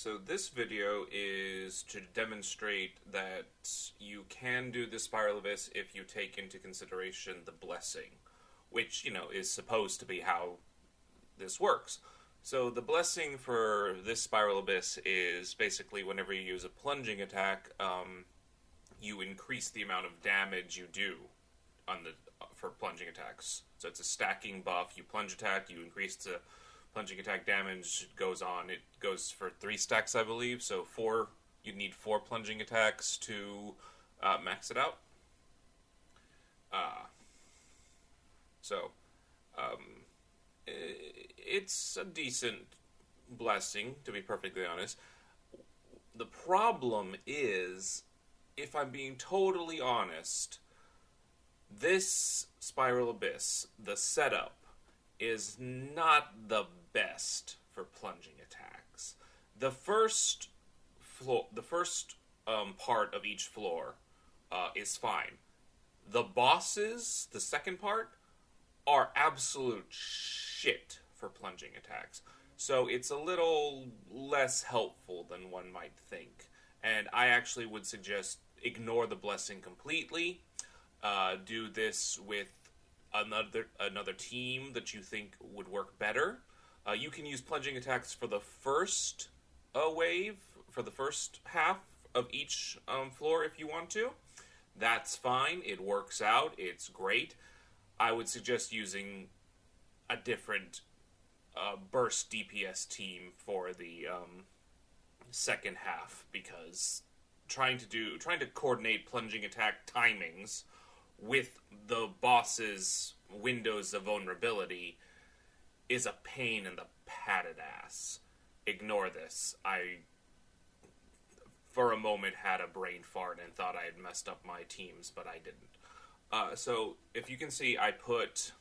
So this video is to demonstrate that you can do the Spiral Abyss if you take into consideration the blessing, which, is supposed to be how this works. So the blessing for this Spiral Abyss is basically whenever you use a plunging attack, you increase the amount of damage you do for plunging attacks. So it's a stacking buff. You plunge attack, you increase the plunging attack damage, goes on. It goes for 3 stacks, I believe. So you'd need 4 plunging attacks to max it out. So it's a decent blessing, to be perfectly honest. The problem is, if I'm being totally honest, this Spiral Abyss, the setup, is not the best for plunging attacks. The first part of each floor is fine. The bosses, the second part, are absolute shit for plunging attacks. So it's a little less helpful than one might think. And I actually would suggest ignore the blessing completely. Do this with another team that you think would work better. You can use plunging attacks for the first wave, for the first half of each floor if you want to. That's fine. It works out. It's great. I would suggest using a different burst DPS team for the second half, because trying to coordinate plunging attack timings with the boss's windows of vulnerability is a pain in the padded ass. Ignore this. I, for a moment, had a brain fart and thought I had messed up my teams, but I didn't. So, if you can see, I put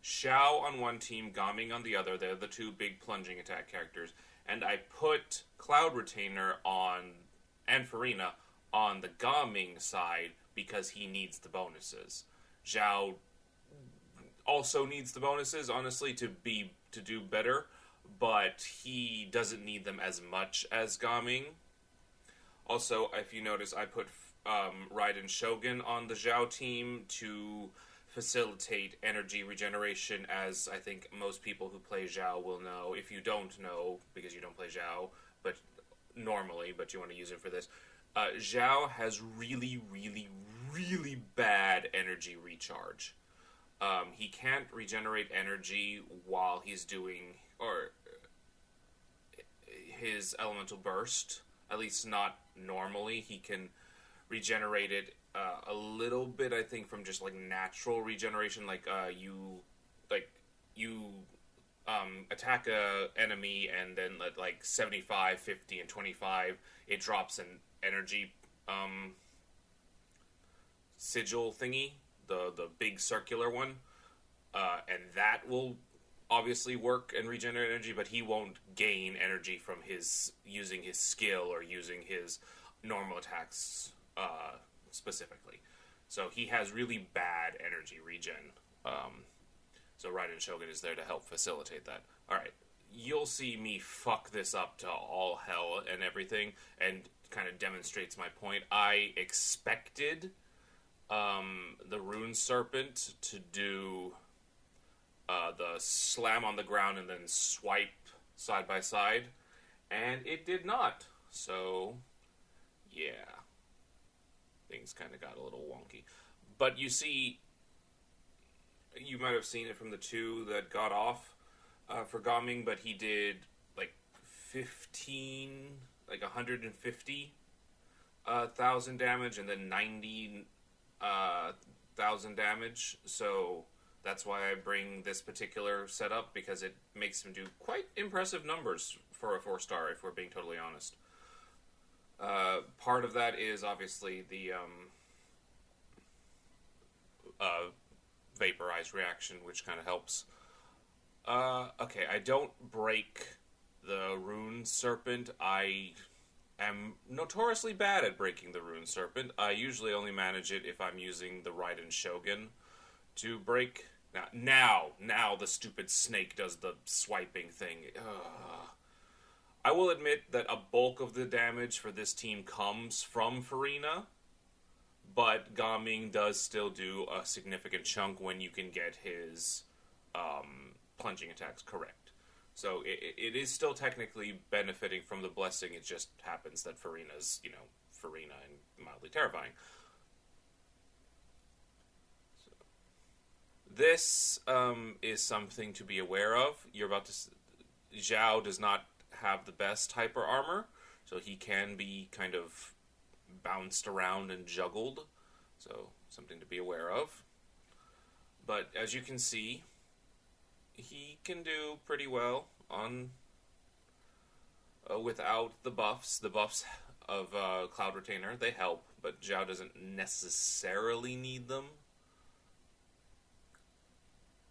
Xiao on one team, Gaming on the other. They're the 2 big plunging attack characters. And I put Cloud Retainer and Furina on the Gaming side because he needs the bonuses. Xiao also needs the bonuses, honestly, to do better, but he doesn't need them as much as Gaming. Also, if you notice, I put Raiden Shogun on the Xiao team to facilitate energy regeneration, as I think most people who play Xiao will know. If you don't know, because you don't play Xiao, but you want to use it for this, Xiao has really, really, really bad energy recharge. He can't regenerate energy while he's doing his elemental burst, at least not normally. He can regenerate it a little bit, I think, from just like natural regeneration, you attack a enemy and then at like 75, 50, and 25, it drops an energy sigil thingy, the big circular one, and that will obviously work and regenerate energy, but he won't gain energy from using his skill or using his normal attacks specifically. So he has really bad energy regen. So Raiden Shogun is there to help facilitate that. Alright, you'll see me fuck this up to all hell and everything, and kind of demonstrates my point. I expected the Rune Serpent to do the slam on the ground and then swipe side by side, and it did not. So, yeah. Things kind of got a little wonky. But you see, you might have seen it from the 2 that got off for Gaming, but he did like 150,000 damage and then 90,000 damage. So that's why I bring this particular setup, because it makes him do quite impressive numbers for a 4-star, if we're being totally honest. Part of that is obviously the vaporized reaction, which kind of helps. Okay, I don't break the Rune Serpent. I am notoriously bad at breaking the Rune Serpent. I usually only manage it if I'm using the Raiden Shogun to break. Now the stupid snake does the swiping thing. I will admit that a bulk of the damage for this team comes from Farina, but Gaming does still do a significant chunk when you can get his plunging attacks correct. So it is still technically benefiting from the blessing. It just happens that Farina's, Farina and mildly terrifying. So, this is something to be aware of. You're about to. Zhao does not have the best hyper armor, so he can be kind of bounced around and juggled. So something to be aware of. But as you can see, he can do pretty well on without the buffs. The buffs of Cloud Retainer, they help, but Zhao doesn't necessarily need them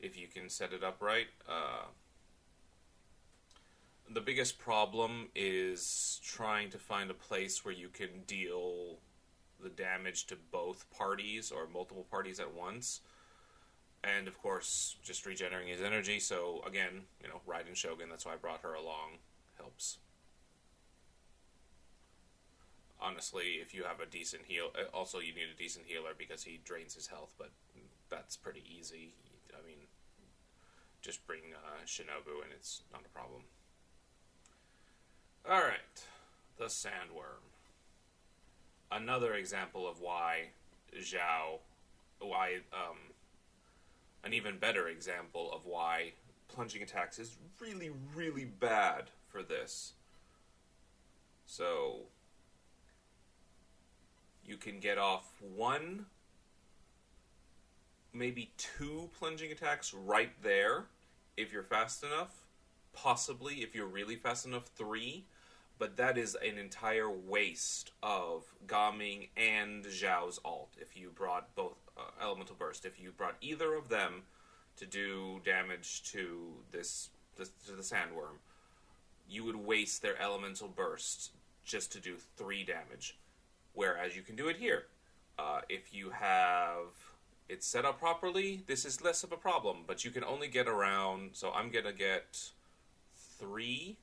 if you can set it up right. The biggest problem is trying to find a place where you can deal the damage to both parties or multiple parties at once. And of course, just regenerating his energy. So again, Raiden Shogun, that's why I brought her along, helps. Honestly, if you have a decent heal, also you need a decent healer because he drains his health, but that's pretty easy. I mean, just bring Shinobu and it's not a problem. Alright, the Sandworm. Another example of why an even better example of why plunging attacks is really, really bad for this. So, you can get off one, maybe two plunging attacks right there if you're fast enough. Possibly, if you're really fast enough, three. But that is an entire waste of Gaming and Zhao's ult. If you brought both Elemental Burst, if you brought either of them to do damage to the Sandworm, you would waste their Elemental Burst just to do 3 damage. Whereas you can do it here. If you have it set up properly, this is less of a problem. But you can only get around, so I'm going to get 3.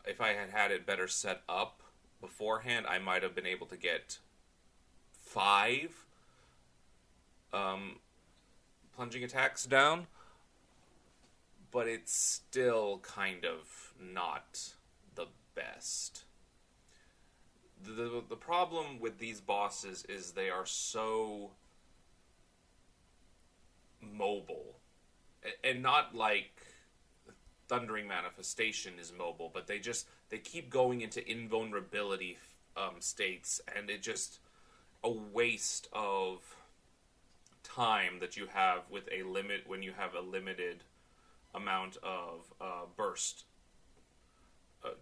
If I had had it better set up beforehand, I might have been able to get 5 plunging attacks down, but it's still kind of not the best. The problem with these bosses is they are so mobile, and not like Thundering Manifestation is mobile, but they keep going into invulnerability states, and it just a waste of time that you have with a limit when you have a limited amount of burst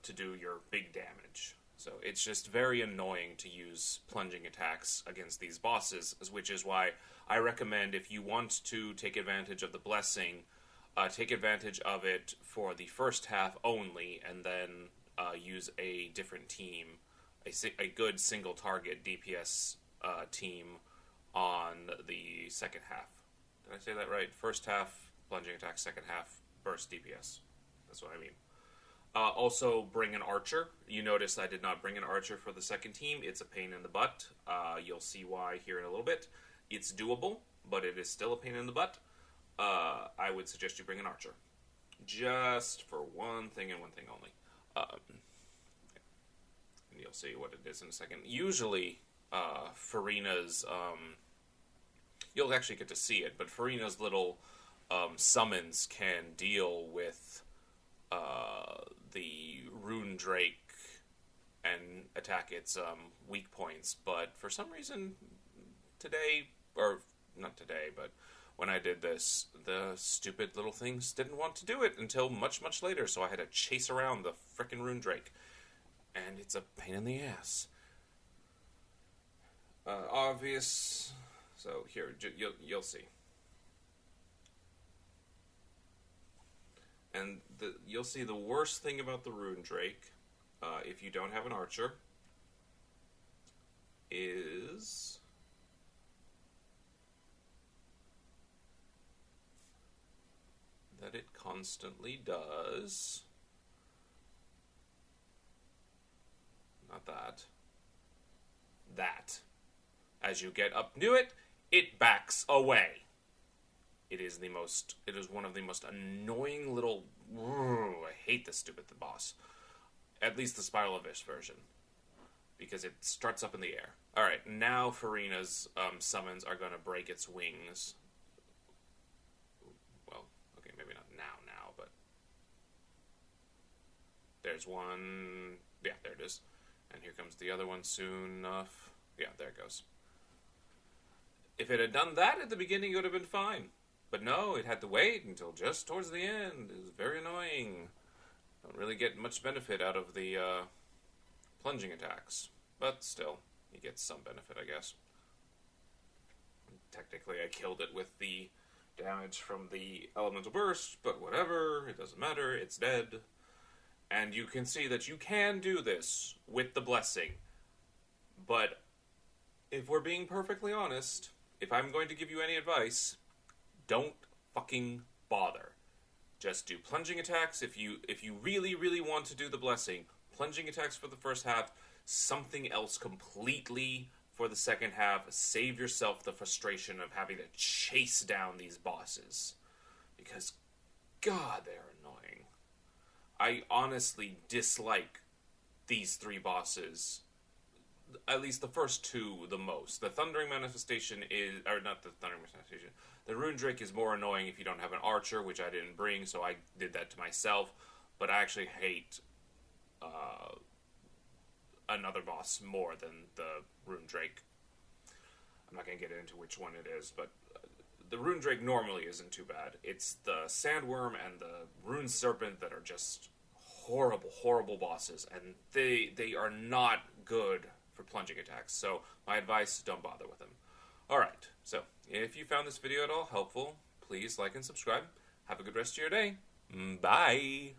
to do your big damage. So it's just very annoying to use plunging attacks against these bosses, which is why I recommend, if you want to take advantage of the blessing, take advantage of it for the first half only, and then use a different team, a good single target DPS team on the second half. Did I say that right? First half plunging attack, second half burst DPS. That's what I mean. Also, bring an archer. You notice I did not bring an archer for the second team. It's a pain in the butt. You'll see why here in a little bit. It's doable, but it is still a pain in the butt. I would suggest you bring an archer. Just for one thing and one thing only. And you'll see what it is in a second. Usually, Farina's... you'll actually get to see it, but Farina's little summons can deal with the Rune Drake and attack its weak points. But for some reason, today, or not today, but when I did this, the stupid little things didn't want to do it until much, much later, so I had to chase around the frickin' Rune Drake. And it's a pain in the ass. Obvious. So here, you'll see. And you'll see the worst thing about the Rune Drake, if you don't have an archer, is that it constantly does that as you get up to it, it backs away. It is one of the most annoying little... I hate this stupid boss. At least the Spiral Abyss version. Because it struts up in the air. Alright, now Furina's summons are going to break its wings. Well, okay, maybe not now, but... There's one... Yeah, there it is. And here comes the other one soon enough. Yeah, there it goes. If it had done that at the beginning, it would have been fine. But no, it had to wait until just towards the end. It was very annoying. Don't really get much benefit out of the plunging attacks. But still, you get some benefit, I guess. Technically, I killed it with the damage from the Elemental Burst, but whatever, it doesn't matter, it's dead. And you can see that you can do this with the Blessing. But if we're being perfectly honest, if I'm going to give you any advice, don't fucking bother. Just do plunging attacks. If you really, really want to do the Blessing, plunging attacks for the first half, something else completely for the second half. Save yourself the frustration of having to chase down these bosses. Because, God, they're annoying. I honestly dislike these three bosses. At least the first two the most. The Thundering Manifestation is... Or not the Thundering Manifestation. The Rune Drake is more annoying if you don't have an archer, which I didn't bring, so I did that to myself. But I actually hate another boss more than the Rune Drake. I'm not going to get into which one it is, but the Rune Drake normally isn't too bad. It's the Sandworm and the Rune Serpent that are just horrible, horrible bosses, and they are not good for plunging attacks. So my advice, don't bother with them. Alright, so if you found this video at all helpful, please like and subscribe. Have a good rest of your day. Bye!